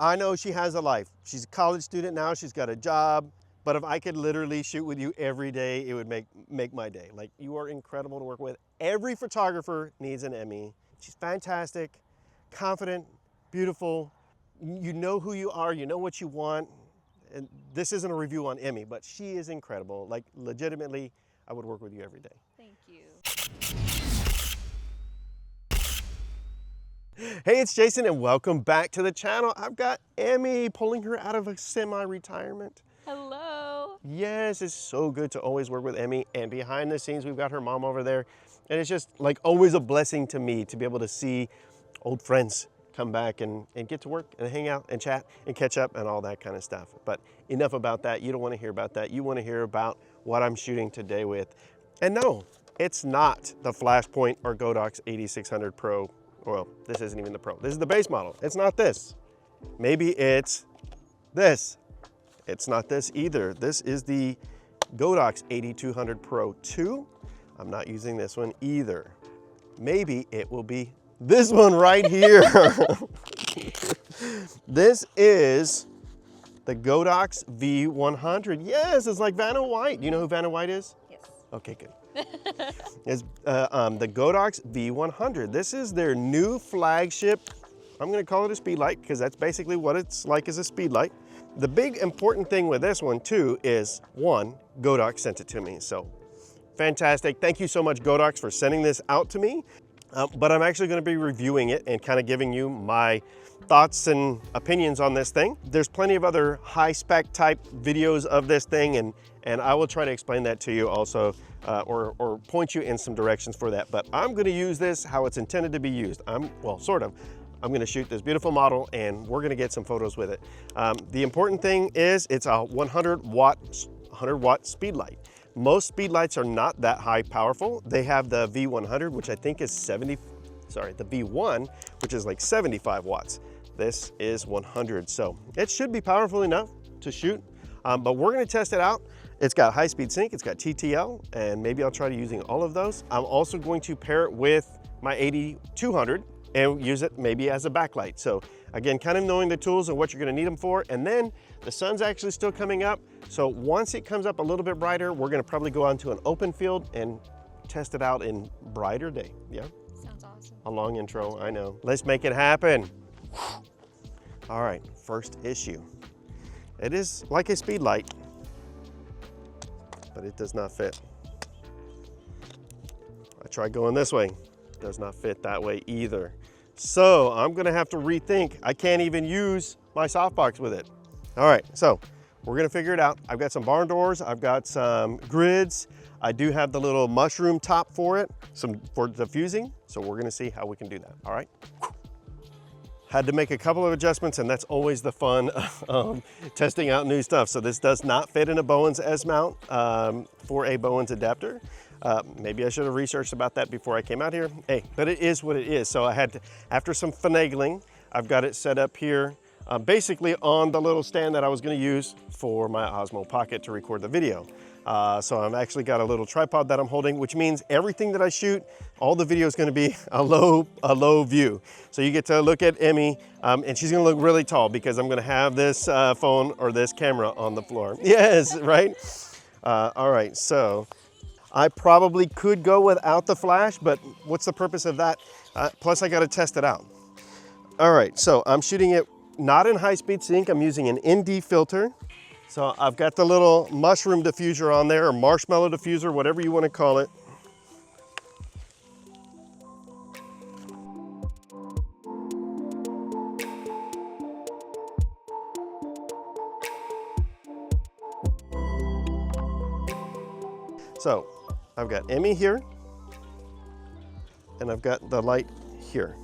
I know she has a life. She's a college student now, she's got a job, but if I could literally shoot with you every day, it would make my day. Like, you are incredible to work with. Every photographer needs an Emme. She's fantastic, confident, beautiful. You know who you are, you know what you want. And this isn't a review on Emme, but she is incredible. Like, legitimately, I would work with you every day. Thank you. Hey, it's Jason and welcome back to the channel. I've got Emme, pulling her out of a semi-retirement. Hello. Yes, it's so good to always work with Emme, and behind the scenes we've got her mom over there, and it's just like always a blessing to me to be able to see old friends come back and get to work and hang out and chat and catch up and all that kind of stuff. But enough about that. You don't want to hear about that. You want to hear about what I'm shooting today with. And no, it's not the Flashpoint or GODOX 8600 Pro. Well, this isn't even the Pro. This is the base model. It's not this. Maybe it's this. It's not this either. This is the GODOX 8200 Pro 2. I'm not using this one either. Maybe it will be this one right here. This is the GODOX V100. Yes, it's like Vanna White. You know who Vanna White is? Yes. Okay, good. It's the GODOX V100. This is their new flagship. I'm going to call it a Speedlight because that's basically what it's like as a Speedlight. The big important thing with this one too is, one, GODOX sent it to me. So fantastic. Thank you so much, GODOX, for sending this out to me. But I'm actually going to be reviewing it and kind of giving you my thoughts and opinions on this thing. There's plenty of other high spec type videos of this thing, and I will try to explain that to you also, or point you in some directions for that. But I'm going to use this how it's intended to be used. Well, sort of. I'm going to shoot this beautiful model and we're going to get some photos with it. The important thing is it's a 100 watt Speedlight. Most Speedlights are not that high powerful. They have the V100, which I think is the V1, which is like 75 watts. This is 100, so it should be powerful enough to shoot, but we're gonna test it out. It's got high-speed sync, it's got TTL, and maybe I'll try to using all of those. I'm also going to pair it with my 8200 and use it maybe as a backlight. So again, kind of knowing the tools and what you're gonna need them for. And then the sun's actually still coming up. So once it comes up a little bit brighter, we're gonna probably go onto an open field and test it out in brighter day. Yeah? Sounds awesome. A long intro, I know. Let's make it happen. All right, first issue. It is like a Speedlight, but it does not fit. I tried going this way. Does not fit that way either. So I'm gonna have to rethink. I can't even use my softbox with it. All right, so we're gonna figure it out. I've got some barn doors, I've got some grids. I do have the little mushroom top for it, for diffusing. So we're gonna see how we can do that, all right? Had to make a couple of adjustments, and that's always the fun of testing out new stuff. So this does not fit in a Bowens S mount for a Bowens adapter. Maybe I should have researched about that before I came out here. Hey, but it is what it is. So I had to, after some finagling, I've got it set up here, basically on the little stand that I was gonna use for my Osmo Pocket to record the video. So I've actually got a little tripod that I'm holding, which means everything that I shoot, all the video is gonna be a low view. So you get to look at Emme, and she's gonna look really tall because I'm gonna have this phone or this camera on the floor. Yes, right? All right, so I probably could go without the flash, but what's the purpose of that? Plus I gotta test it out. All right, so I'm shooting it not in high-speed sync. I'm using an ND filter. So I've got the little mushroom diffuser on there, or marshmallow diffuser, whatever you wanna call it. So I've got Emme here, and I've got the light here.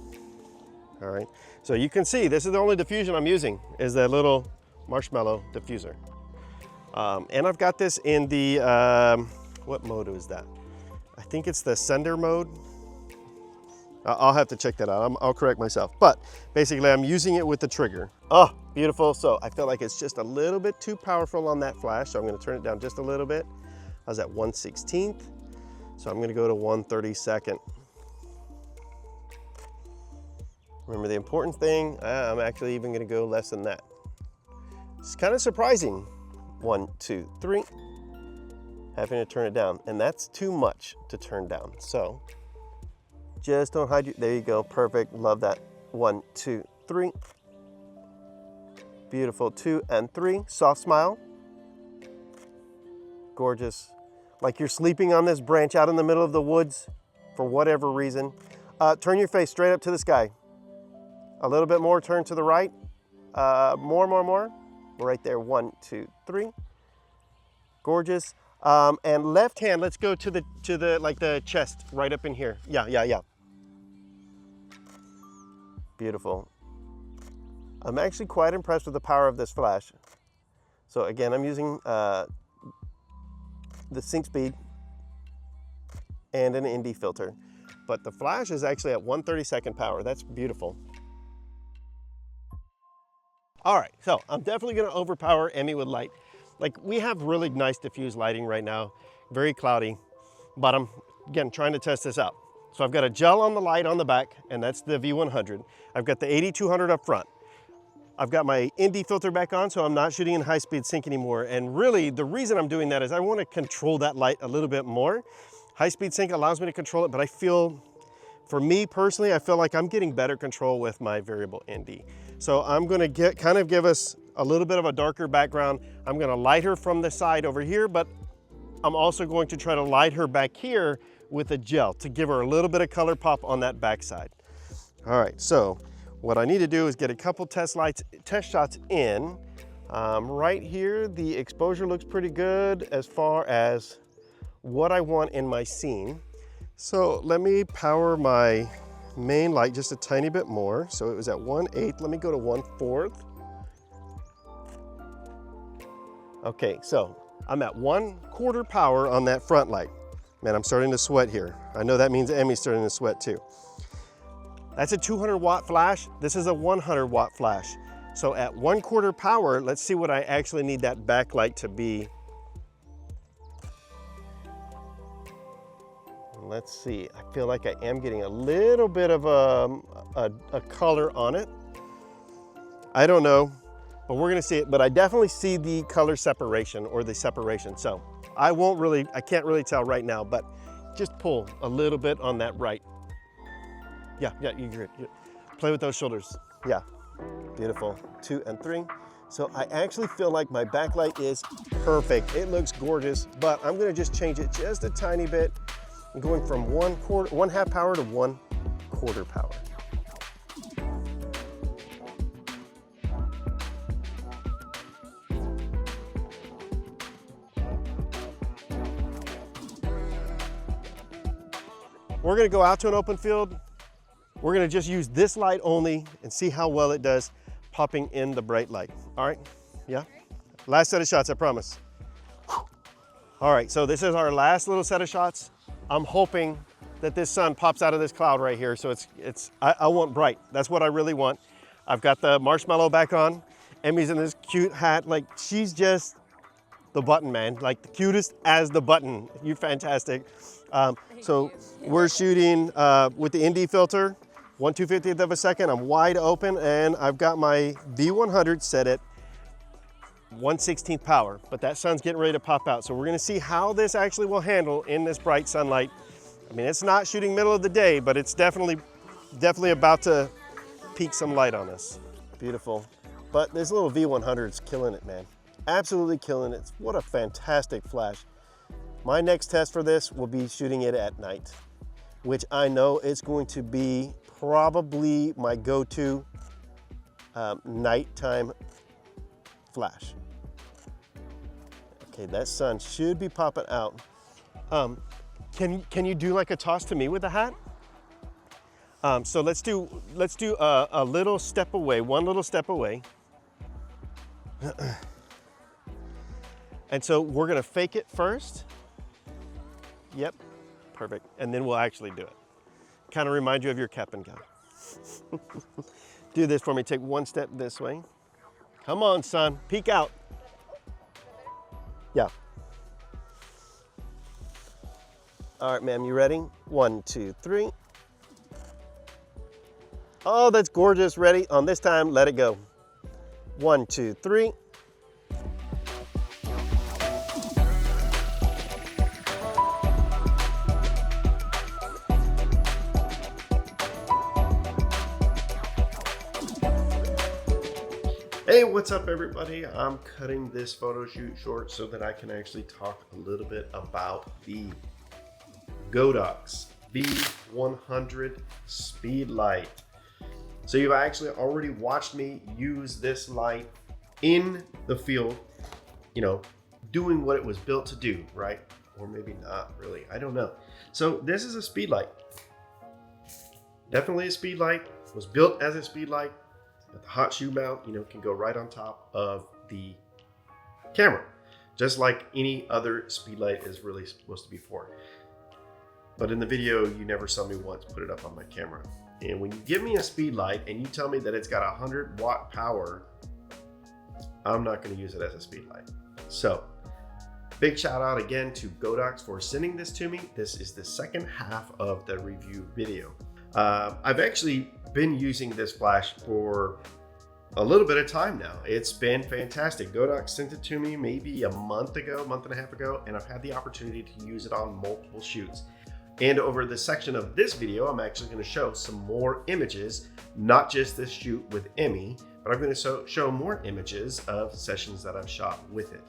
All right, so you can see this is the only diffusion I'm using, is that little marshmallow diffuser. And I've got this in the, what mode is that? I think it's the sender mode. I'll have to check that out. I'll correct myself. But basically I'm using it with the trigger. Oh, beautiful. So I feel like it's just a little bit too powerful on that flash. So I'm gonna turn it down just a little bit. I was at 1/16th. So I'm gonna go to 1/32. Remember the important thing, I'm actually even gonna go less than that. It's kind of surprising. 1, 2, 3. Having to turn it down, and that's too much to turn down. So just don't hide your, there you go, perfect, love that. 1, 2, 3. Beautiful, 2 and 3, soft smile. Gorgeous. Like you're sleeping on this branch out in the middle of the woods for whatever reason. Turn your face straight up to the sky. A little bit more, turn to the right. More. Right there, 1, 2, 3. Gorgeous. And left hand, let's go to the like the chest right up in here. Yeah. Beautiful. I'm actually quite impressed with the power of this flash. So again, I'm using the sync speed and an ND filter, but the flash is actually at 1/32 power. That's beautiful. All right, so I'm definitely gonna overpower Emme with light. Like we have really nice diffuse lighting right now, very cloudy, but I'm, again, trying to test this out. So I've got a gel on the light on the back, and that's the V100. I've got the 8200 up front. I've got my ND filter back on, so I'm not shooting in high-speed sync anymore. And really, the reason I'm doing that is I want to control that light a little bit more. High-speed sync allows me to control it, but I feel, for me personally, I feel like I'm getting better control with my variable ND. So I'm going to kind of give us a little bit of a darker background. I'm going to light her from the side over here, but I'm also going to try to light her back here with a gel to give her a little bit of color pop on that backside. All right, so what I need to do is get a couple test shots in. Right here, the exposure looks pretty good as far as what I want in my scene. So let me power my main light just a tiny bit more. So it was at 1/8, let me go to 1/4. Okay, so I'm at 1/4 power on that front light. Man, I'm starting to sweat here. I know that means Emme's starting to sweat too. That's a 200 watt flash. This is a 100 watt flash. So at 1/4 power, let's see what I actually need that backlight to be. Let's see, I feel like I am getting a little bit of a color on it. I don't know, but we're gonna see it, but I definitely see the color separation or the separation. So I can't really tell right now, but just pull a little bit on that right. Yeah, you're good. Play with those shoulders. Yeah, beautiful. 2 and 3. So I actually feel like my backlight is perfect. It looks gorgeous, but I'm gonna just change it just a tiny bit. I'm going from 1/2 power to 1/4 power. We're gonna go out to an open field. We're gonna just use this light only and see how well it does popping in the bright light. All right, yeah? Last set of shots, I promise. All right, so this is our last little set of shots. I'm hoping that this sun pops out of this cloud right here. So I want bright. That's what I really want. I've got the marshmallow back on. Emme's in this cute hat. Like, she's just the button, man. Like, the cutest as the button. You're fantastic. So we're shooting with the ND filter, 1/250th of a second. I'm wide open, and I've got my V100 set at 1/16 power, but that sun's getting ready to pop out. So we're gonna see how this actually will handle in this bright sunlight. I mean, it's not shooting middle of the day, but it's definitely about to peak some light on us. Beautiful. But this little V100 is killing it, man. Absolutely killing it. What a fantastic flash. My next test for this will be shooting it at night, which I know is going to be probably my go-to nighttime flash. Okay, that sun should be popping out. Can you do like a toss to me with the hat? So let's do a little step away, one little step away. And so we're gonna fake it first. Yep, perfect. And then we'll actually do it. Kind of remind you of your cap and gown. Do this for me, take one step this way. Come on, son, peek out. Yeah. All right, ma'am, you ready? 1, 2, 3. Oh, that's gorgeous. Ready? On this time, let it go. 1, 2, 3. Hey, what's up everybody? I'm cutting this photo shoot short so that I can actually talk a little bit about the GODOX V100 Speedlight. So you've actually already watched me use this light in the field, you know, doing what it was built to do, right? Or maybe not really, I don't know. So this is a Speedlight. Definitely a Speedlight, was built as a Speedlight. The hot shoe mount, you know, can go right on top of the camera, just like any other Speedlight is really supposed to be for. But in the video, you never saw me once put it up on my camera. And when you give me a Speedlight and you tell me that it's got 100 watt power, I'm not going to use it as a Speedlight. So big shout out again to GODOX for sending this to me. This is the second half of the review video. I've actually been using this flash for a little bit of time now. It's been fantastic. GODOX sent it to me maybe a month and a half ago, and I've had the opportunity to use it on multiple shoots. And over the section of this video, I'm actually going to show some more images, not just this shoot with Emme, but I'm going to show more images of sessions that I've shot with it.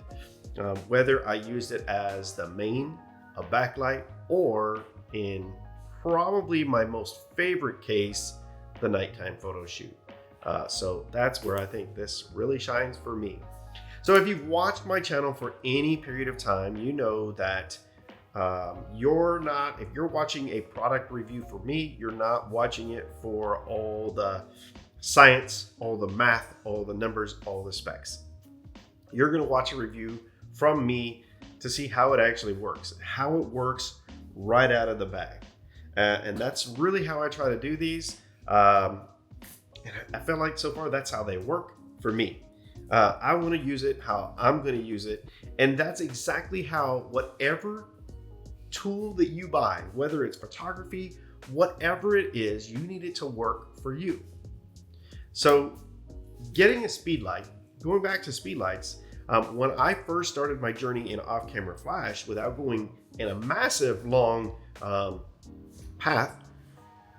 Whether I used it as the main, a backlight, or in probably my most favorite case, the nighttime photo shoot. So that's where I think this really shines for me. So if you've watched my channel for any period of time, you know that if you're watching a product review for me, you're not watching it for all the science, all the math, all the numbers, all the specs. You're gonna watch a review from me to see how it actually works, how it works right out of the bag. And that's really how I try to do these. And I feel like so far that's how they work for me. I want to use it how I'm going to use it. And that's exactly how whatever tool that you buy, whether it's photography, whatever it is, you need it to work for you. So getting a Speedlight, going back to Speedlights, when I first started my journey in off-camera flash without going in a massive long path,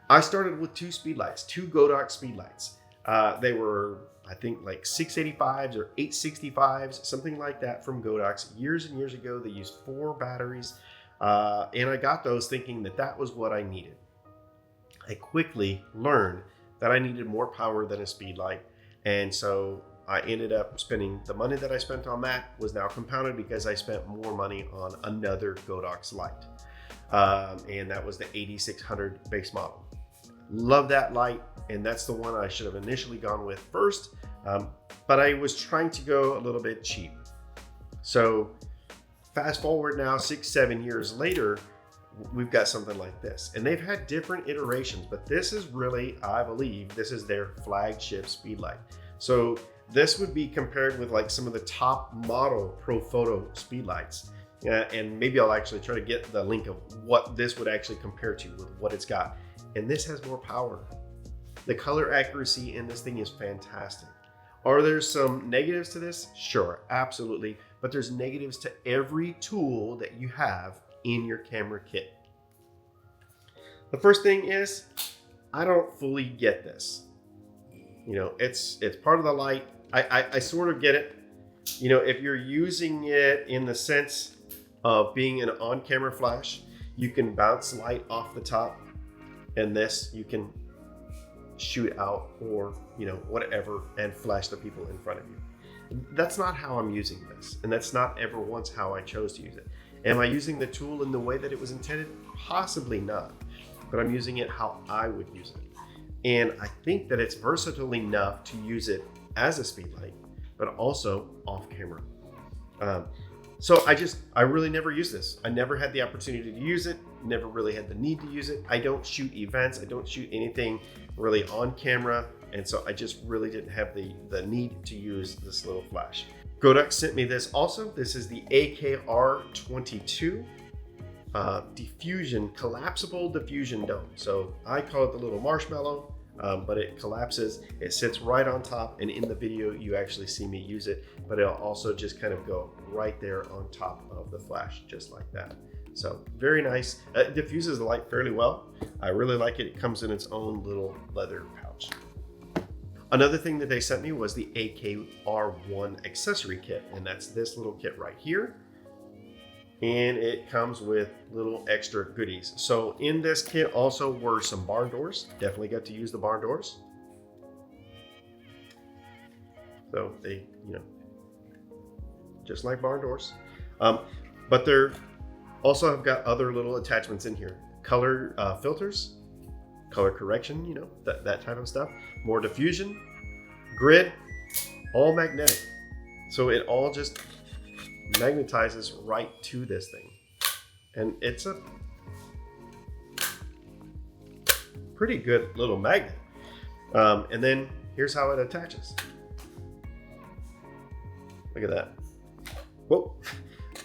I started with two Speedlights, two GODOX Speedlights. They were, I think, like 685s or 865s, something like that from GODOX. Years and years ago, they used 4 batteries, and I got those thinking that that was what I needed. I quickly learned that I needed more power than a Speedlight, and so I ended up spending the money that I spent on that was now compounded because I spent more money on another GODOX light. And that was the 8600 base model. Love that light, and that's the one I should have initially gone with first, but I was trying to go a little bit cheap. So fast forward now 6-7 years later, we've got something like this, and they've had different iterations, but this is really, I believe, this is their flagship Speedlight. So this would be compared with like some of the top model pro photo Speedlights. And maybe I'll actually try to get the link of what this would actually compare to with what it's got. And this has more power. The color accuracy in this thing is fantastic. Are there some negatives to this? Sure, absolutely. But there's negatives to every tool that you have in your camera kit. The first thing is, I don't fully get this. You know, it's part of the light. I sort of get it. You know, if you're using it in the sense of being an on-camera flash, you can bounce light off the top, and this you can shoot out or, you know, whatever, and flash the people in front of you. That's not how I'm using this, and that's not ever once how I chose to use it. Am I using the tool in the way that it was intended? Possibly not, but I'm using it how I would use it. And I think that it's versatile enough to use it as a Speedlight, but also off camera. So I really never used this. I never had the opportunity to use it, never really had the need to use it. I don't shoot events, I don't shoot anything really on camera, and so I just really didn't have the need to use this little flash. GODOX sent me this also. This is the AKR22 diffusion, collapsible diffusion dome. So I call it the little marshmallow. but it collapses. It sits right on top, and in the video you actually see me use it, but it'll also just kind of go right there on top of the flash, just like that. So very nice. It diffuses the light fairly well. I really like it. It comes in its own little leather pouch. Another thing that they sent me was the AKR1 accessory kit, and that's this little kit right here. And it comes with little extra goodies. So in this kit also were some barn doors. Definitely got to use the barn doors. So they, just like barn doors. But they're also have got other little attachments in here. Color filters, color correction, that type of stuff. More diffusion, grid, all magnetic. So it all just magnetizes right to this thing. And it's a pretty good little magnet. And then here's how it attaches. Look at that. Whoa.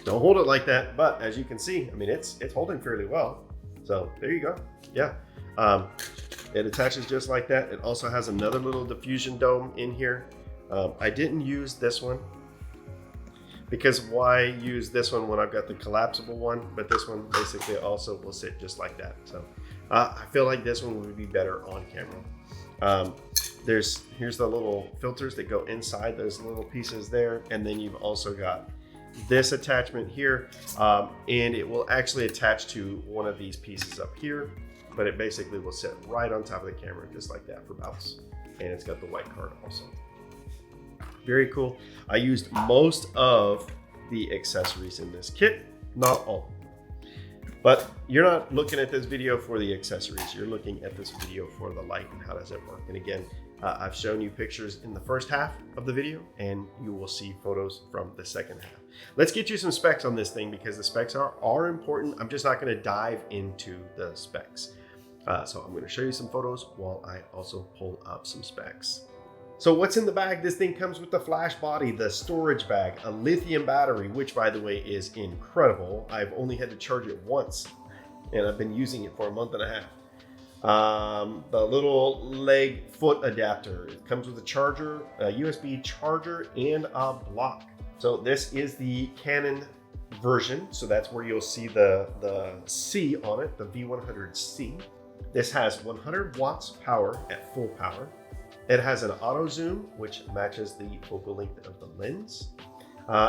Don't hold it like that, but as you can see, I mean, it's holding fairly well. So there you go. Yeah. It attaches just like that. It also has another little diffusion dome in here. I didn't use this one because why use this one when I've got the collapsible one, but this one basically also will sit just like that. So I feel like this one would be better on camera. Here's the little filters that go inside those little pieces there. And then you've also got this attachment here, and it will actually attach to one of these pieces up here, but it basically will sit right on top of the camera just like that for bounce. And it's got the white card also. Very cool. I used most of the accessories in this kit, not all. But you're not looking at this video for the accessories. You're looking at this video for the light and how does it work. And again, I've shown you pictures in the first half of the video, and you will see photos from the second half. Let's get you some specs on this thing because the specs are important. I'm just not going to dive into the specs. So I'm going to show you some photos while I also pull up some specs. So what's in the bag? This thing comes with the flash body, the storage bag, a lithium battery, which by the way is incredible. I've only had to charge it once and I've been using it for a month and a half. The little leg foot adapter. It comes with a charger, a USB charger, and a block. So this is the Canon version. So that's where you'll see the C on it, the V100C. This has 100 watts power at full power. It has an auto zoom, which matches the focal length of the lens.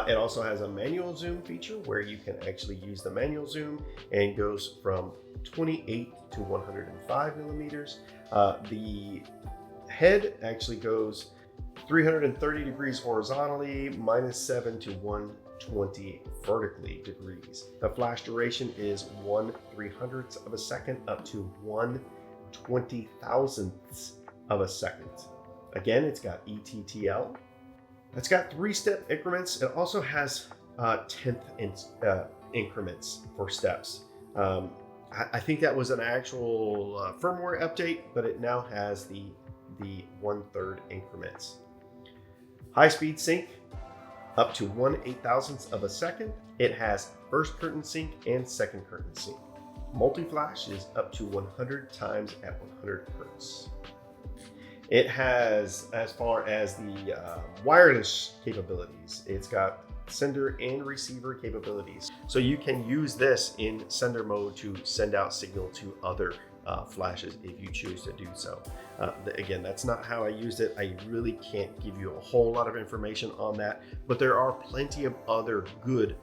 It also has a manual zoom feature where you can actually use the manual zoom and goes from 28 to 105 millimeters. The head actually goes 330 degrees horizontally, -7 to 120 vertically degrees. The flash duration is 1/300th of a second up to 1/20,000th of a second. Again, it's got ETTL. It's got 3-step increments. It also has 10th increments for steps. I think that was an actual firmware update, but it now has the 1/3 increments. High-speed sync up to 1/8000th of a second. It has first curtain sync and second curtain sync. Multi-flash is up to 100 times at 100 hertz. It has, as far as the wireless capabilities, it's got sender and receiver capabilities. So you can use this in sender mode to send out signal to other flashes if you choose to do so. Again, that's not how I used it. I really can't give you a whole lot of information on that, but there are plenty of other good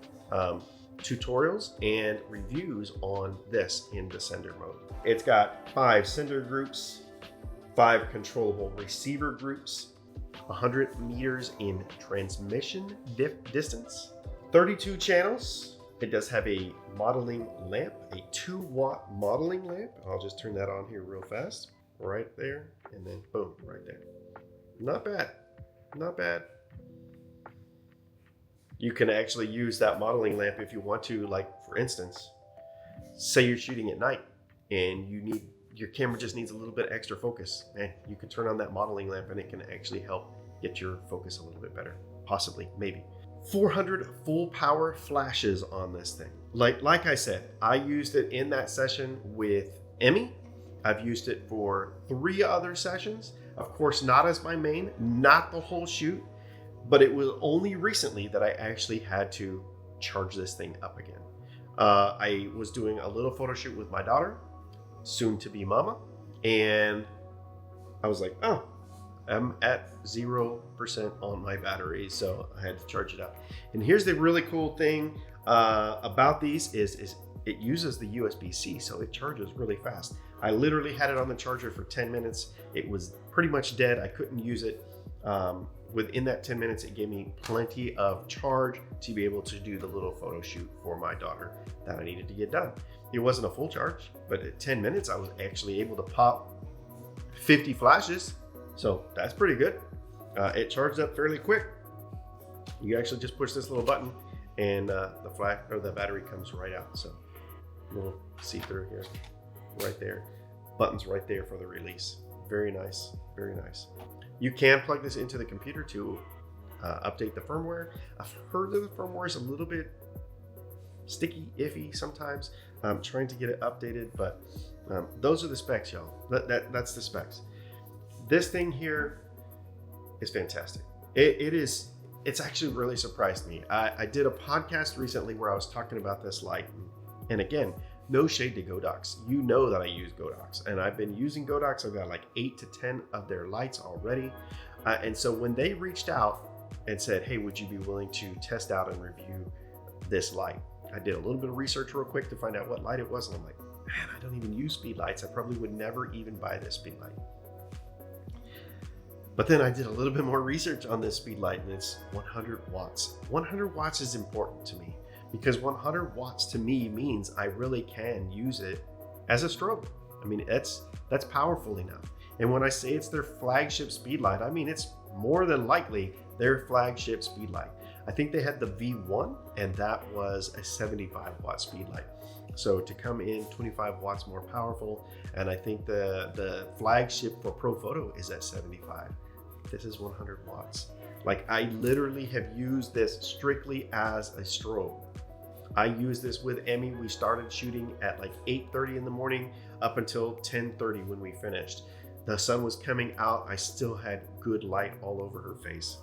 tutorials and reviews on this in the sender mode. It's got 5 sender groups, 5 controllable receiver groups, 100 meters in transmission distance, 32 channels. It does have a modeling lamp, a 2-watt modeling lamp. I'll just turn that on here real fast, right there, and then boom, right there. Not bad, not bad. You can actually use that modeling lamp if you want to, like for instance, say you're shooting at night and your camera just needs a little bit extra focus, and you can turn on that modeling lamp and it can actually help get your focus a little bit better. Possibly, maybe. 400 full power flashes on this thing. Like I said, I used it in that session with Emme, I've used it for 3 other sessions. Of course, not as my main, not the whole shoot, but it was only recently that I actually had to charge this thing up again. I was doing a little photo shoot with my daughter, soon to be mama, and I was like, oh, I'm at 0% on my battery, so I had to charge it up. And here's the really cool thing about these is it uses the USB-C, so it charges really fast. I literally had it on the charger for 10 minutes. It was pretty much dead. I couldn't use it. Within that 10 minutes, it gave me plenty of charge to be able to do the little photo shoot for my daughter that I needed to get done. It wasn't a full charge, but at 10 minutes, I was actually able to pop 50 flashes. So that's pretty good. It charged up fairly quick. You actually just push this little button and the battery comes right out. So we'll see through here, right there. Button's right there for the release. Very nice, very nice. You can plug this into the computer to update the firmware. I've heard that the firmware is a little bit sticky, iffy sometimes. I'm trying to get it updated, but those are the specs, y'all. That's the specs. This thing here is fantastic. It's actually really surprised me. I did a podcast recently where I was talking about this light, and again, no shade to GODOX. You know that I use GODOX, and I've been using GODOX. I've got like 8 to 10 of their lights already. And so when they reached out and said, hey, would you be willing to test out and review this light? I did a little bit of research real quick to find out what light it was. And I'm like, man, I don't even use Speedlights. I probably would never even buy this Speedlight. But then I did a little bit more research on this Speedlight, and it's 100 watts. 100 watts is important to me, because 100 watts to me means I really can use it as a strobe. I mean, that's powerful enough. And when I say it's their flagship Speedlight, I mean, it's more than likely their flagship Speedlight. I think they had the V1, and that was a 75 watt Speedlight. So to come in 25 watts more powerful, and I think the flagship for Pro Photo is at 75. This is 100 watts. Like, I literally have used this strictly as a strobe. I used this with Emme. We started shooting at like 8:30 in the morning up until 10:30 when we finished. The sun was coming out. I still had good light all over her face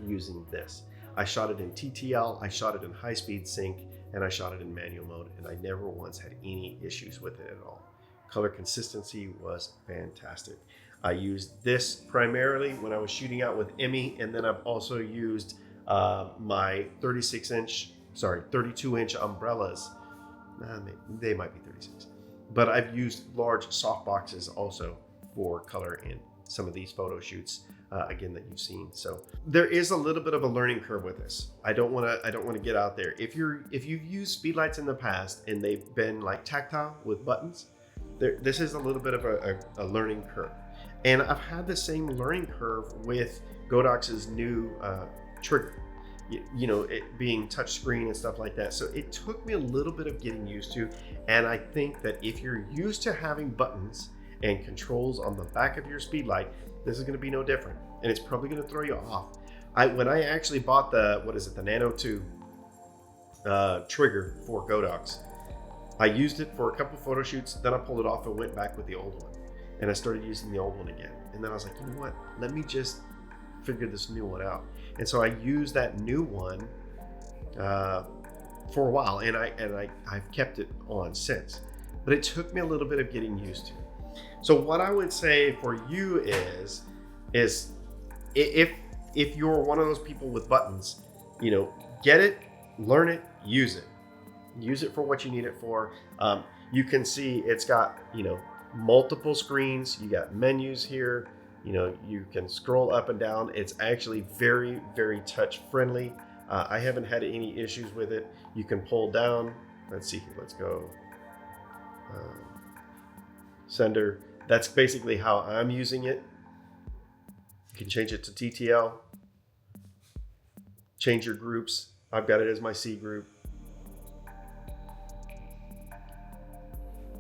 using this. I shot it in TTL, I shot it in high-speed sync, and I shot it in manual mode, and I never once had any issues with it at all. Color consistency was fantastic. I used this primarily when I was shooting out with Emme, and then I've also used my 32-inch umbrellas. They might be 36, but I've used large soft boxes also for color in some of these photo shoots. Again, that you've seen. So there is a little bit of a learning curve with this. I don't want to get out there. If you've used Speedlights in the past and they've been like tactile with buttons, this is a little bit of a learning curve. And I've had the same learning curve with GODOX's new trigger. You know, it being touchscreen and stuff like that. So it took me a little bit of getting used to. And I think that if you're used to having buttons and controls on the back of your Speedlight, this is going to be no different, and it's probably going to throw you off. When I actually bought the Nano 2 trigger for GODOX, I used it for a couple photo shoots, then I pulled it off and went back with the old one, and I started using the old one again. And then I was like, you know what? Let me just figure this new one out. And so I used that new one for a while, and I've kept it on since. But it took me a little bit of getting used to. So what I would say for you is if you're one of those people with buttons, you know, get it, learn it, use it. Use it for what you need it for. You can see it's got, you know, multiple screens. You got menus here. You know, you can scroll up and down. It's actually very, very touch friendly. I haven't had any issues with it. You can pull down. Let's see here. Let's go. Sender. That's basically how I'm using it. You can change it to TTL. Change your groups. I've got it as my C group.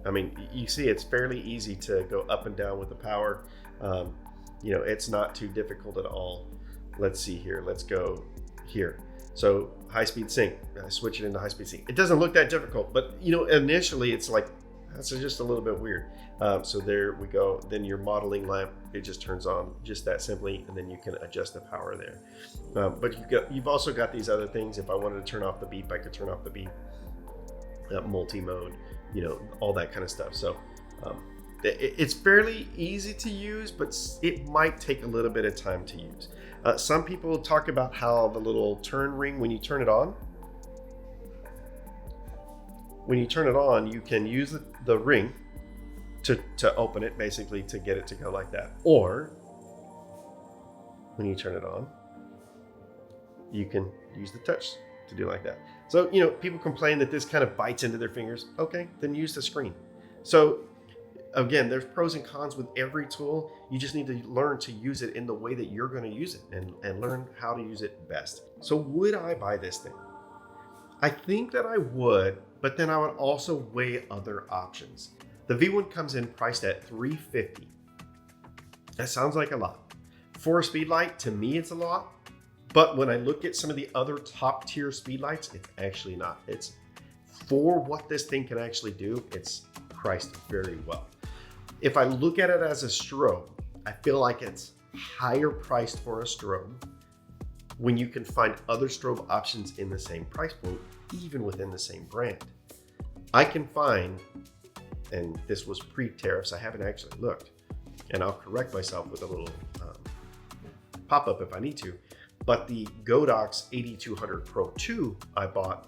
I mean, you see it's fairly easy to go up and down with the power. You know, it's not too difficult at all. Let's see here. Let's go here. So high-speed sync. I switch it into high-speed sync. It doesn't look that difficult, but you know, initially it's like, That's just a little bit weird. So there we go. Then your modeling lamp, it just turns on just that simply, and then you can adjust the power there. But you've also got these other things. If I wanted to turn off the beep, I could turn off the beep. Multi-mode, you know, all that kind of stuff. So it's fairly easy to use, but it might take a little bit of time to use. Some people talk about how the little turn ring, when you turn it on, you can use the ring to open it, basically to get it to go like that. Or when you turn it on, you can use the touch to do like that. So, you know, people complain that this kind of bites into their fingers. Okay, then use the screen. So again, there's pros and cons with every tool. You just need to learn to use it in the way that you're going to use it and learn how to use it best. So would I buy this thing? I think that I would, but then I would also weigh other options. The V1 comes in priced at $350. That sounds like a lot. For a Speedlight, to me, it's a lot. But when I look at some of the other top tier Speedlights, it's actually not. It's for what this thing can actually do, it's priced very well. If I look at it as a strobe, I feel like it's higher priced for a strobe when you can find other strobe options in the same price point, even within the same brand. I can find, and this was pre-tariffs, I haven't actually looked, and I'll correct myself with a little pop-up if I need to, but the GODOX 8200 Pro 2 I bought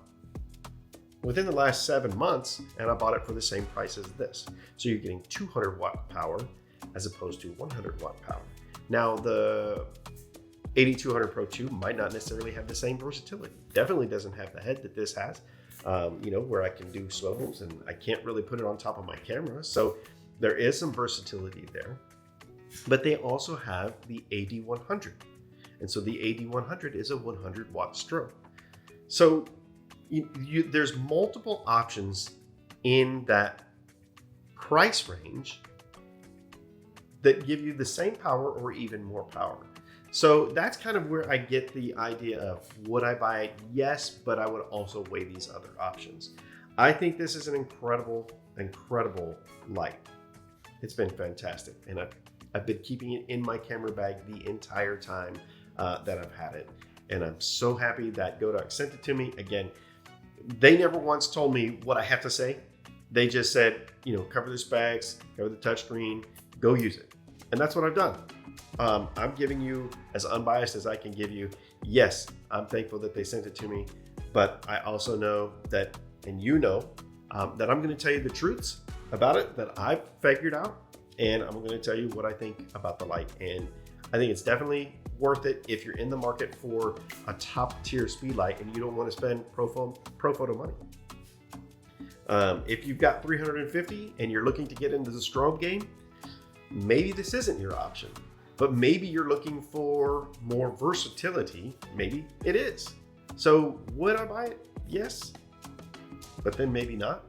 within the last 7 months, and I bought it for the same price as this. So you're getting 200 watt power as opposed to 100 watt power. Now the 8200 Pro 2 might not necessarily have the same versatility. Definitely doesn't have the head that this has, you know, where I can do swivels, and I can't really put it on top of my camera. So there is some versatility there, but they also have the AD100. And so the AD100 is a 100 watt strobe. So there's multiple options in that price range that give you the same power or even more power. So that's kind of where I get the idea of, would I buy it? Yes, but I would also weigh these other options. I think this is an incredible light. It's been fantastic. And I've been keeping it in my camera bag the entire time that I've had it. And I'm so happy that GODOX sent it to me. Again, they never once told me what I have to say. They just said, you know, cover the specs, cover the touchscreen, go use it. And that's what I've done. I'm giving you as unbiased as I can give you. Yes, I'm thankful that they sent it to me, but I also know that, and you know, that I'm going to tell you the truths about it that I've figured out, and I'm going to tell you what I think about the light. And I think it's definitely worth it if you're in the market for a top tier Speedlight and you don't want to spend pro photo money. If you've got 350 and you're looking to get into the strobe game, maybe this isn't your option. But maybe you're looking for more versatility. Maybe it is. So would I buy it? Yes, but then maybe not.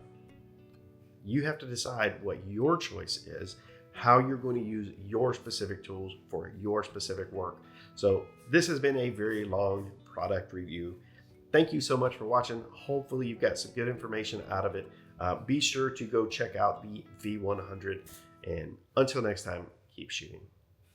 You have to decide what your choice is, how you're going to use your specific tools for your specific work. So this has been a very long product review. Thank you so much for watching. Hopefully you've got some good information out of it. Be sure to go check out the V100. And until next time, keep shooting.